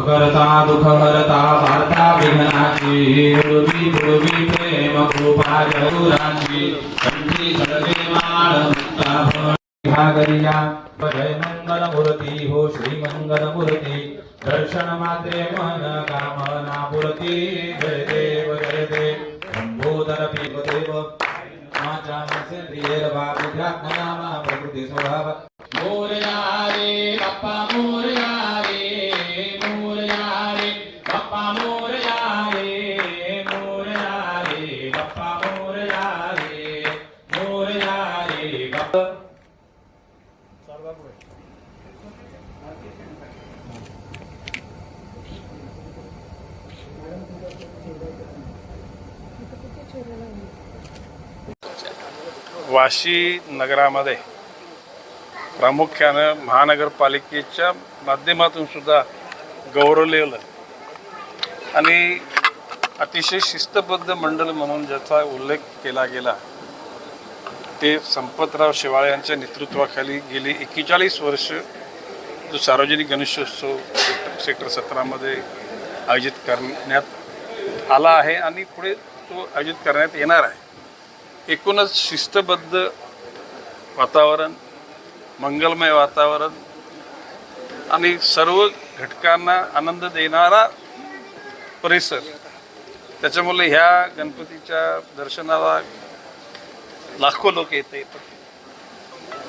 करता दुख हरता वार्ता विघ्नाची दुर्वी दुर्वी प्रेम कृपा जगुराची संधी सर्वे माळ मुक्ता भागरिया जय मंगल मूर्ती हो श्री मंगल मूर्ती दर्शन मात्रे मन कामना मूर्ती जय देव लंबोदर देव माझ्या सेंद्रिय बाबुद्या नामा प्रकृती स्वभाव मोरया रे बाप्पा मोरया रे मोरया रे बाप्पा मोरया रे मोरया रे बाप्पा मोरया रे बाप्पा वाशी नगरामध्ये प्रामुख्यानं महानगरपालिकेच्या माध्यमातून सुद्धा गौरवलेलं आणि अतिशय शिस्तबद्ध मंडळ म्हणून ज्याचा उल्लेख केला गेला ते संपतराव शेवाळे यांच्या नेतृत्वाखाली गेली 41 वर्ष जो सार्वजनिक गणेशोत्सव सेक्टर 17 मध्ये आयोजित करण्यात आला आहे आणि पुढे तो आयोजित करण्यात येणार आहे. एकूणच शिस्तबद्ध वातावरण, मंगलमय वातावरण आणि सर्व घटकांना आनंद देणारा परिसर, त्याच्यामुळे ह्या गणपतीच्या दर्शनाला लाखो लोक येतात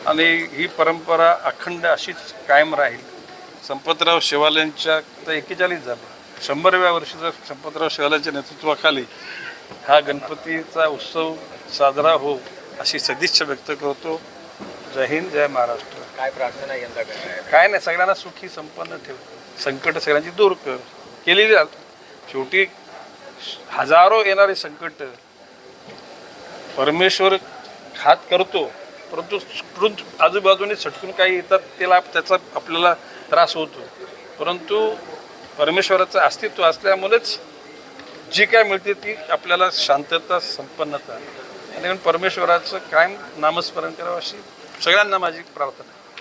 आणि ही परंपरा अखंड अशीच कायम राहील. संपतराव शेवाळेंच्या तर 41 झालं, 100व्या वर्षीचा संपतराव शेवाळेंच्या नेतृत्वाखाली हा गणपतीचा उत्सव साजरा हो अशी सदिच्छा व्यक्त करतो. जय हिंद, जय महाराष्ट्र. काय प्रार्थना यंदा काय नाही, सगळ्यांना सुखी संपन्न ठेव, संकट सगळ्यांची दूर कर केलेली. शेवटी हजारो येणारे संकट परमेश्वर हात करतो, परंतु सुटून आजूबाजूने सटकून काही येतात त्याचा आपल्याला त्रास होतो. परंतु परमेश्वराचं अस्तित्व असल्यामुळेच जी काय मिळते ती आपल्याला शांतता, संपन्नता आणि परमेश्वराचं कायम नामस्मरण करावं अशी सगळ्यांना माझी प्रार्थना.